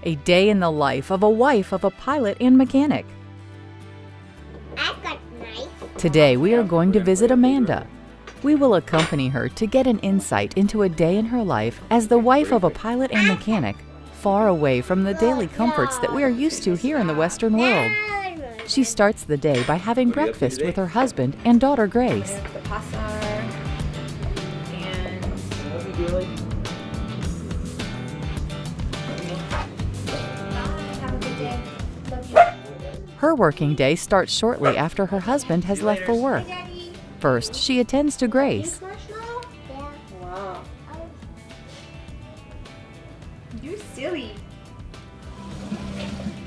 A day in the life of a wife of a pilot and mechanic. I've got knife. Today we are going to visit Amanda. We will accompany her to get an insight into a day in her life as the wife of a pilot and mechanic, far away from the daily comforts that we are used to here in the Western world. She starts the day by having breakfast with her husband and daughter Grace. Her working day starts shortly after her husband has left for work. First, she attends to Grace. Wow. You're silly.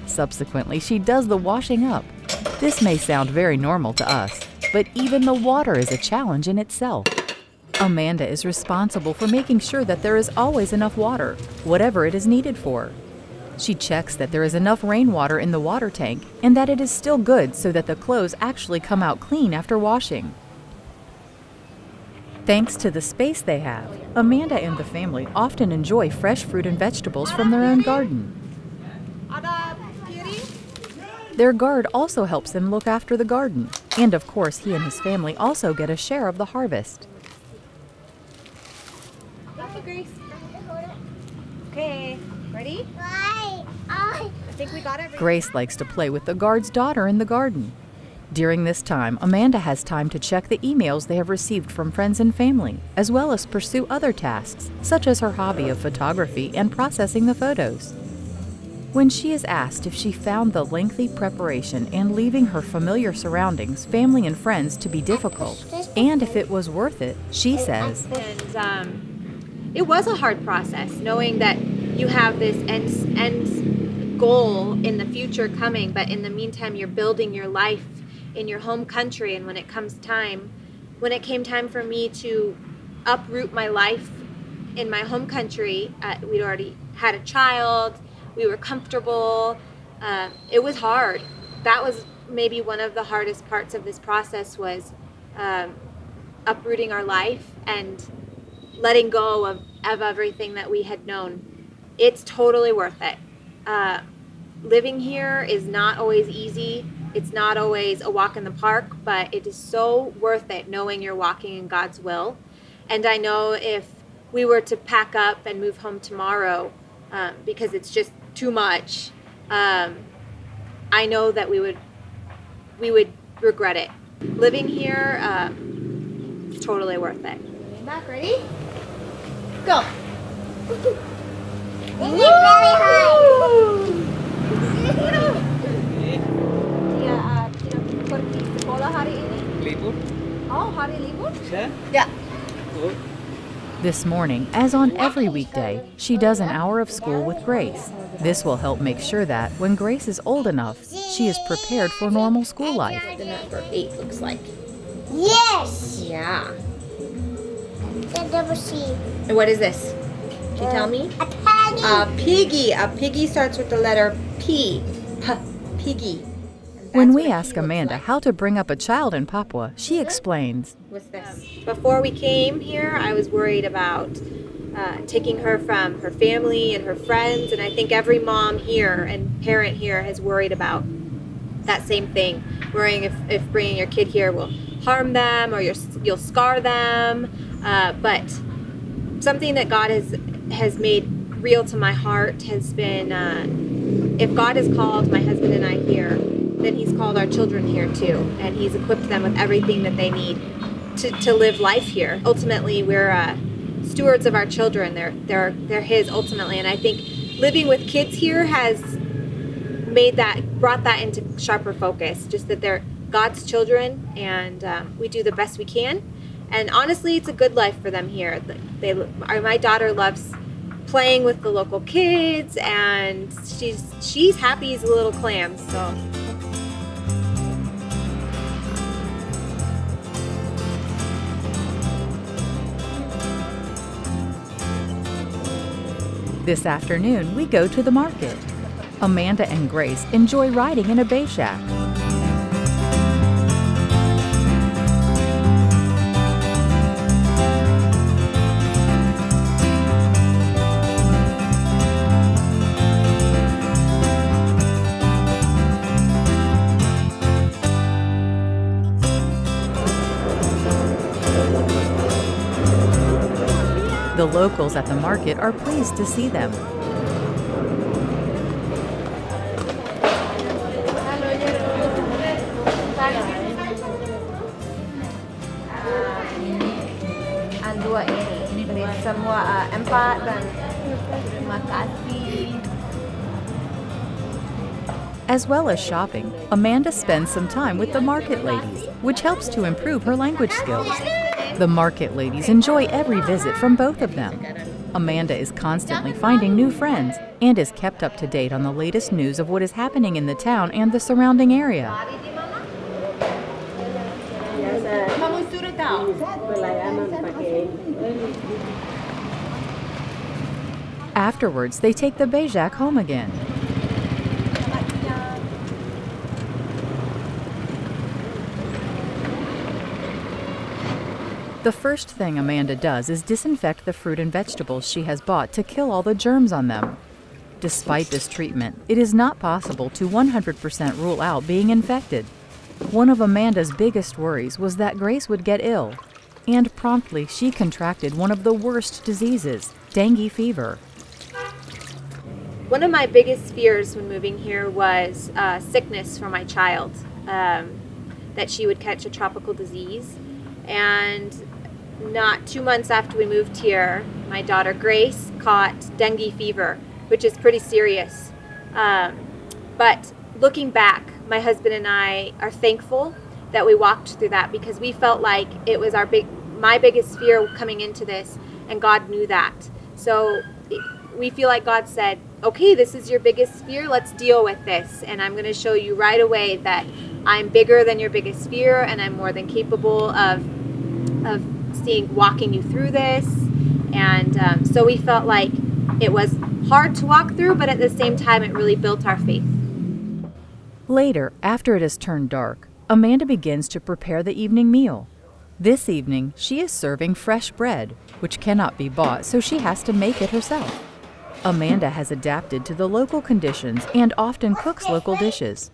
Subsequently, she does the washing up. This may sound very normal to us, but even the water is a challenge in itself. Amanda is responsible for making sure that there is always enough water, whatever it is needed for. She checks that there is enough rainwater in the water tank and that it is still good so that the clothes actually come out clean after washing. Thanks to the space they have, Amanda and the family often enjoy fresh fruit and vegetables from their own garden. Their guard also helps them look after the garden, and of course he and his family also get a share of the harvest. Okay, ready? I think we got everything. Grace likes to play with the guard's daughter in the garden. During this time, Amanda has time to check the emails they have received from friends and family, as well as pursue other tasks, such as her hobby of photography and processing the photos. When she is asked if she found the lengthy preparation and leaving her familiar surroundings, family and friends to be difficult, and if it was worth it, she says, And it was a hard process, knowing that you have this end goal in the future coming, but in the meantime, you're building your life in your home country. And when it came time for me to uproot my life in my home country, we'd already had a child, we were comfortable, it was hard. That was maybe one of the hardest parts of this process, was uprooting our life and letting go of everything that we had known. It's totally worth it. Living here is not always easy. It's not always a walk in the park, but it is so worth it knowing you're walking in God's will. And I know if we were to pack up and move home tomorrow, because it's just too much, I know that we would regret it. Living here, it's totally worth it. Back, ready? Go. Really high. Pergi sekolah hari ini? Libur? Oh, hari libur? Yeah. This morning, as on every weekday, she does an hour of school with Grace. This will help make sure that, when Grace is old enough, she is prepared for normal school life. The number 8 looks like. Yes. Yeah. The double C. And what is this? Can you tell me? A penny. A piggy. A piggy starts with the letter P. Piggy. When we ask Amanda how to bring up a child in Papua, she explains. What's this? Before we came here, I was worried about taking her from her family and her friends, and I think every mom here and parent here has worried about that same thing, worrying if bringing your kid here will harm them or you'll scar them. But something that God has made real to my heart has been, if God has called my husband and I here, then he's called our children here too, and he's equipped them with everything that they need to live life here. Ultimately, we're stewards of our children. They're his ultimately, and I think living with kids here has brought that into sharper focus. Just that they're God's children, and we do the best we can. And honestly, it's a good life for them here. My daughter loves playing with the local kids, and she's happy as a little clam. So. This afternoon, we go to the market. Amanda and Grace enjoy riding in a bay shack. The locals at the market are pleased to see them. Dua ini semua empat dan terima kasih. As well as shopping, Amanda spends some time with the market ladies, which helps to improve her language skills. The market ladies enjoy every visit from both of them. Amanda is constantly finding new friends and is kept up to date on the latest news of what is happening in the town and the surrounding area. Afterwards, they take the Bejak home again. The first thing Amanda does is disinfect the fruit and vegetables she has bought to kill all the germs on them. Despite this treatment, it is not possible to 100% rule out being infected. One of Amanda's biggest worries was that Grace would get ill, and promptly she contracted one of the worst diseases, dengue fever. One of my biggest fears when moving here was sickness for my child, that she would catch a tropical disease. And not 2 months after we moved here, my daughter Grace caught dengue fever, which is pretty serious. But looking back, my husband and I are thankful that we walked through that, because we felt like it was my biggest fear coming into this, and God knew that. So we feel like God said, okay, this is your biggest fear, let's deal with this, and I'm going to show you right away that I'm bigger than your biggest fear, and I'm more than capable of walking you through this. And so we felt like it was hard to walk through, but at the same time it really built our faith. Later, after it has turned dark, Amanda begins to prepare the evening meal. This evening, she is serving fresh bread, which cannot be bought, so she has to make it herself. Amanda has adapted to the local conditions and often cooks local dishes.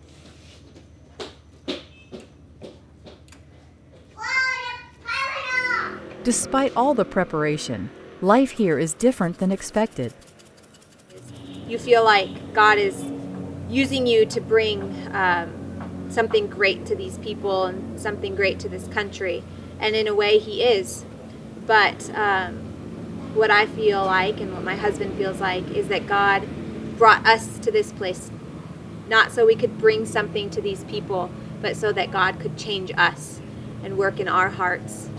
Despite all the preparation, life here is different than expected. You feel like God is using you to bring something great to these people and something great to this country. And in a way, He is. But what I feel like, and what my husband feels like, is that God brought us to this place not so we could bring something to these people, but so that God could change us and work in our hearts.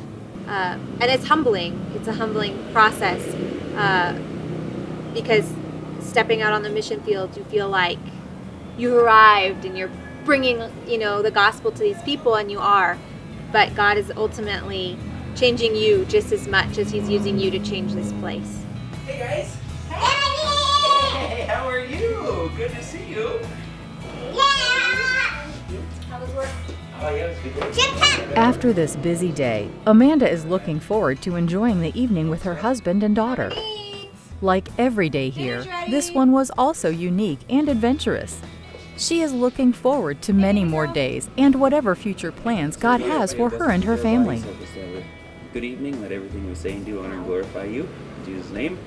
And it's humbling. It's a humbling process, because stepping out on the mission field, you feel like you've arrived and you're bringing, the gospel to these people, and you are. But God is ultimately changing you just as much as He's using you to change this place. Hey guys. Hey, how are you? Good to see you. How was work? Oh yeah, it was good. After this busy day, Amanda is looking forward to enjoying the evening with her husband and daughter. Like every day here, this one was also unique and adventurous. She is looking forward to many more days and whatever future plans God has for her and her family. Good evening. Let everything we say and do honor and glorify you. In Jesus' name.